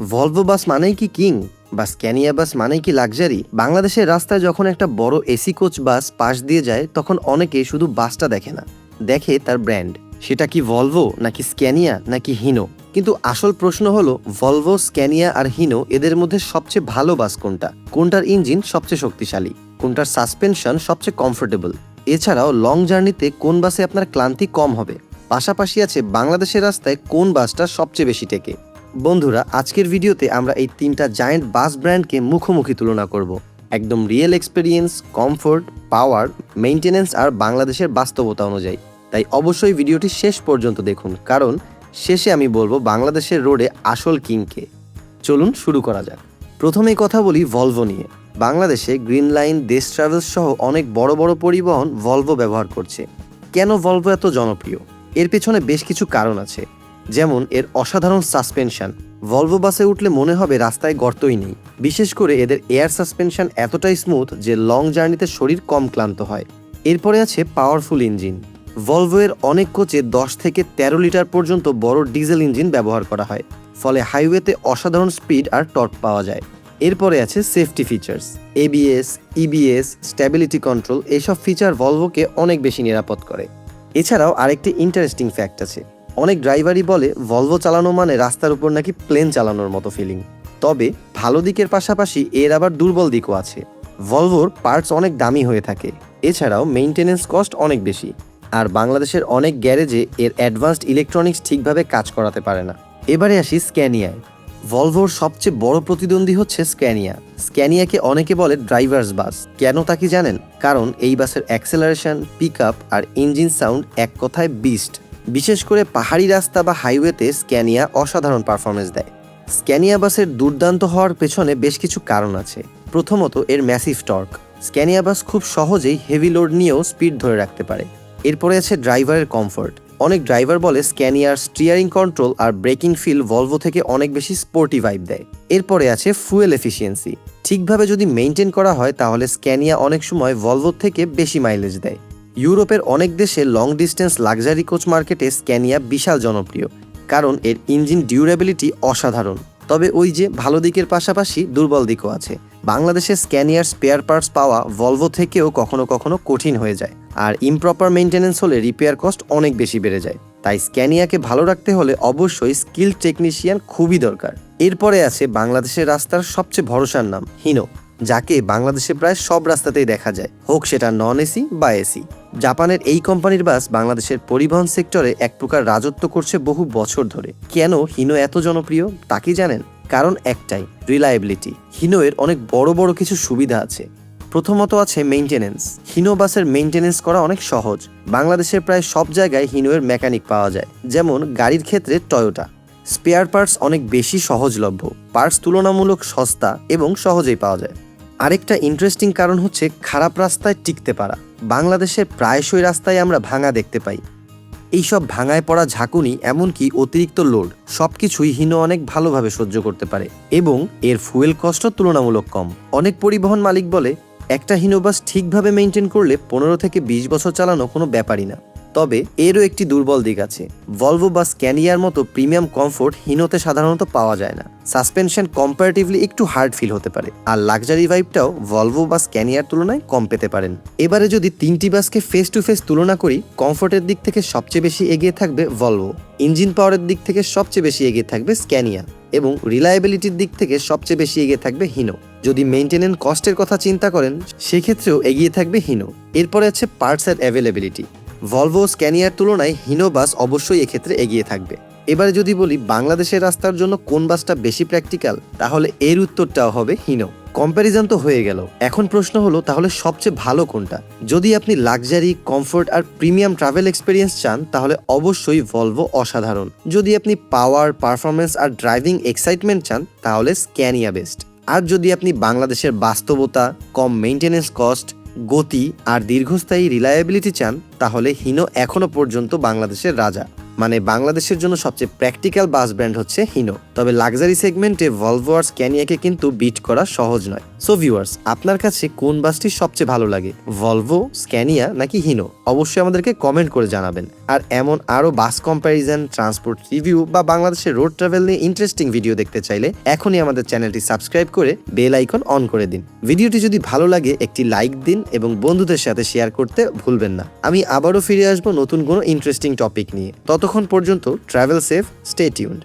Volvo bus মানেই কি king বা স্ক্যানিয়া বাস মানেই কি লাক্সারি? বাংলাদেশের রাস্তায় যখন একটা বড় এসি কোচ বাস পাশ দিয়ে যায় তখন অনেকে শুধু বাসটা দেখে না, দেখে তার ব্র্যান্ড। সেটা কি ভলভো নাকি স্ক্যানিয়া নাকি হিনো? কিন্তু আসল প্রশ্ন হলো ভলভো, স্ক্যানিয়া আর হিনো এদের মধ্যে সবচেয়ে ভালো বাস কোনটা? কোনটার ইঞ্জিন সবচেয়ে শক্তিশালী? কোনটার সাসপেনশন সবচেয়ে কমফোর্টেবল? এছাড়াও লং জার্নিতে কোন বাসে আপনার ক্লান্তি কম হবে? পাশাপাশি আছে বাংলাদেশের রাস্তায় কোন বাসটা সবচেয়ে বেশি টেকে। বন্ধুরা, আজকের ভিডিওতে আমরা এই তিনটা জায়ান্ট বাস ব্র্যান্ডকে মুখোমুখি তুলনা করব। একদম রিয়েল এক্সপেরিয়েন্স, কমফোর্ট, পাওয়ার, মেইনটেনেন্স আর বাংলাদেশের বাস্তবতা অনুযায়ী। তাই অবশ্যই ভিডিওটি শেষ পর্যন্ত দেখুন, কারণ শেষে আমি বলবো বাংলাদেশের রোডে আসল কিংকে। চলুন শুরু করা যাক। প্রথমেই কথা বলি ভলভো নিয়ে। বাংলাদেশে গ্রিন লাইন, দেশ ট্রাভেলস সহ অনেক বড় বড় পরিবহন ভলভো ব্যবহার করছে। কেন ভলভো এত জনপ্রিয়? এর পেছনে বেশ কিছু কারণ আছে। যেমন এর অসাধারণ সাসপেনশন। ভলভো বাসে উঠলে মনে হবে রাস্তায় গর্তই নেই। বিশেষ করে এদের এয়ার সাসপেনশন এতটাই স্মুথ যে লং জার্নিতে শরীর কম ক্লান্ত হয়। এরপরে আছে পাওয়ারফুল ইঞ্জিন। ভলভো এর অনেক কোচে 10 থেকে 13 লিটার পর্যন্ত বড় ডিজেল ইঞ্জিন ব্যবহার করা হয়, ফলে হাইওয়েতে অসাধারণ স্পিড আর টর্ক পাওয়া যায়। এরপরে আছে safety features. ABS, EBS, stability control, এসব ফিচার ভলভোকে অনেক বেশি নিরাপদ করে। এছাড়াও আরেকটি ইন্টারেস্টিং ফ্যাক্ট আছে। অনেক ড্রাইভারই বলে ভলভো চালানো মানে রাস্তার উপর নাকি প্লেন চালানোর মতো ফিলিং। তবে ভালো দিকের পাশাপাশি এর আবার দুর্বল দিকও আছে। ভলভোর পার্টস অনেক দামি হয়ে থাকে। এছাড়াও মেইনটেনেন্স কস্ট অনেক বেশি। আর বাংলাদেশের অনেক গ্যারেজে এর অ্যাডভান্সড ইলেকট্রনিক্স ঠিকভাবে কাজ করাতে পারে না। এবারে আসি স্ক্যানিয়ায়। ভলভোর সবচেয়ে বড় প্রতিদ্বন্দ্বী হচ্ছে স্ক্যানিয়া। স্ক্যানিয়াকে অনেকে বলে ড্রাইভার্স বাস। কেন তা কি জানেন? কারণ এই বাসের অ্যাক্সেলারেশন, পিক আপ আর ইঞ্জিন সাউন্ড এক কথায় বিস্ট। বিশেষ করে পাহাড়ি রাস্তা বা হাইওয়েতে স্ক্যানিয়া অসাধারণ পারফরমেন্স দেয়। স্ক্যানিয়া বাসের দুর্দান্ত হওয়ার পেছনে বেশ কিছু কারণ আছে। প্রথমত এর ম্যাসিভ টর্ক। স্ক্যানিয়া বাস খুব সহজেই হেভি লোড নিয়েও স্পিড ধরে রাখতে পারে। এরপরে আছে ড্রাইভারের কমফোর্ট। অনেক ড্রাইভার বলে স্ক্যানিয়ার স্টিয়ারিং কন্ট্রোল আর ব্রেকিং ফিল ভলভো থেকে অনেক বেশি স্পোর্টি ভাইব দেয়। এরপরে আছে ফুয়েল এফিসিয়েন্সি। ঠিকভাবে যদি মেইনটেইন করা হয় তাহলে স্ক্যানিয়া অনেক সময় ভলভোর থেকে বেশি মাইলেজ দেয়। ইউরোপের অনেক দেশে লং ডিস্টেন্স লাক্সারি কোচ মার্কেটে স্ক্যানিয়া বিশাল জনপ্রিয়, কারণ এর ইঞ্জিন ডিউরেবিলিটি অসাধারণ। তবে ওই যে ভালো দিকের পাশাপাশি দুর্বল দিকও আছে। বাংলাদেশে স্ক্যানিয়ার স্পেয়ার পার্টস পাওয়া ভলভো থেকেও কখনো কখনো কঠিন হয়ে যায়, আর ইমপ্রপার মেইনটেনেন্স হলে রিপেয়ার কস্ট অনেক বেশি বেড়ে যায়। তাই স্ক্যানিয়াকে ভালো রাখতে হলে অবশ্যই স্কিল টেকনিশিয়ান খুবই দরকার। এরপরে আছে বাংলাদেশের রাস্তার সবচেয়ে ভরসার নাম হিনো, যাকে বাংলাদেশে প্রায় সব রাস্তাতেই দেখা যায়, হোক সেটা নন এসি বা এসি। জাপানের এই কোম্পানির বাস বাংলাদেশের পরিবহন সেক্টরে এক প্রকার রাজত্ব করছে বহু বছর ধরে। কেন হিনো এত জনপ্রিয় তা কি জানেন? কারণ একটাই, রিলায়েবিলিটি। হিনো এর অনেক বড় বড় কিছু সুবিধা আছে। প্রথমত আছে মেইনটেনেন্স। হিনো বাসের মেইনটেনেন্স করা অনেক সহজ। বাংলাদেশের প্রায় সব জায়গায় হিনো এর মেকানিক পাওয়া যায়, যেমন গাড়ির ক্ষেত্রে টয়োটা। স্পেয়ার পার্টস অনেক বেশি সহজলভ্য, পার্টস তুলনামূলক সস্তা এবং সহজেই পাওয়া যায়। আরেকটা ইন্টারেস্টিং কারণ হচ্ছে খারাপ রাস্তায় টিকতে পারা। বাংলাদেশের প্রায়শই রাস্তায় আমরা ভাঙা দেখতে পাই। এইসব ভাঙায় পড়া, ঝাঁকুনি, এমনকি অতিরিক্ত লোড, সবকিছুই হিনো অনেক ভালোভাবে সহ্য করতে পারে এবং এর ফুয়েল কস্টও তুলনামূলক কম। অনেক পরিবহন মালিক বলে একটা হিনো বাস ঠিকভাবে মেইনটেইন করলে 15 থেকে 20 বছর চালানো কোনো ব্যাপারই না। তবে এরও একটি দুর্বল দিক আছে। ভলভো বা স্ক্যানিয়ার মতো প্রিমিয়াম কমফোর্ট হিনোতে সাধারণত পাওয়া যায় না। সাসপেনশন কম্পারেটিভলি একটু হার্ড ফিল হতে পারে, আর লাক্সারি ভাইবটাও ভলভো বা স্ক্যানিয়ার তুলনায় কম পেতে পারেন। এবারে যদি তিনটি বাসকে ফেস টু ফেস তুলনা করি, কমফোর্টের দিক থেকে সবচেয়ে বেশি এগিয়ে থাকবে ভলভো, ইঞ্জিন পাওয়ারের দিক থেকে সবচেয়ে বেশি এগিয়ে থাকবে স্ক্যানিয়া এবং রিলায়েবিলিটির দিক থেকে সবচেয়ে বেশি এগিয়ে থাকবে হিনো। যদি মেইনটেনেন্স কস্টের কথা চিন্তা করেন সেক্ষেত্রেও এগিয়ে থাকবে হিনো। এরপরে আছে পার্টস এর অ্যাভেলেবিলিটি। ভলভো, স্ক্যানিয়ার তুলনায় হিনো বাস অবশ্যই এক্ষেত্রে এগিয়ে থাকবে। এবারে যদি বলি বাংলাদেশের রাস্তার জন্য কোন বাসটা বেশি প্র্যাকটিক্যাল, তাহলে এর উত্তরটাও হবে হিনো। কম্প্যারিজন তো হয়ে গেল, এখন প্রশ্ন হলো তাহলে সবচেয়ে ভালো কোনটা? যদি আপনি লাক্সারি, কমফোর্ট আর প্রিমিয়াম ট্রাভেল এক্সপিরিয়েন্স চান তাহলে অবশ্যই ভলভো অসাধারণ। যদি আপনি পাওয়ার, পারফরমেন্স আর ড্রাইভিং এক্সাইটমেন্ট চান তাহলে স্ক্যানিয়া বেস্ট। আর যদি আপনি বাংলাদেশের বাস্তবতা, কম মেইনটেনেন্স কস্ট, গতি আর দীর্ঘস্থায়ী রিলায়েবিলিটি চান তাহলে হিনো এখনো পর্যন্ত বাংলাদেশের রাজা। মানে বাংলাদেশের জন্য সবচেয়ে প্র্যাকটিক্যাল বাস ব্র্যান্ড হচ্ছে হিনো। তবে লাক্সারি সেগমেন্টে ভলভো আর স্ক্যানিয়াকে কিন্তু বিট করা সহজ নয়। সো ভিউয়ার্স, আপনার কাছে কোন বাসটি সবচেয়ে ভালো লাগে, ভলভো, স্ক্যানিয়া নাকি হিনো? অবশ্যই আমাদেরকে কমেন্ট করে জানাবেন। আর এমন আরও বাস কম্প্যারিজন, ট্রান্সপোর্ট রিভিউ বা বাংলাদেশের রোড ট্রাভেল নিয়ে ইন্টারেস্টিং ভিডিও দেখতে চাইলে এখনই আমাদের চ্যানেলটি সাবস্ক্রাইব করে বেল আইকন অন করে দিন। ভিডিওটি যদি ভালো লাগে একটি লাইক দিন এবং বন্ধুদের সাথে শেয়ার করতে ভুলবেন না। আমি আবারও ফিরে আসবো নতুন কোনো ইন্টারেস্টিং টপিক নিয়ে। ততক্ষণ পর্যন্ত ট্রাভেল সেফ, স্টে টিউনড।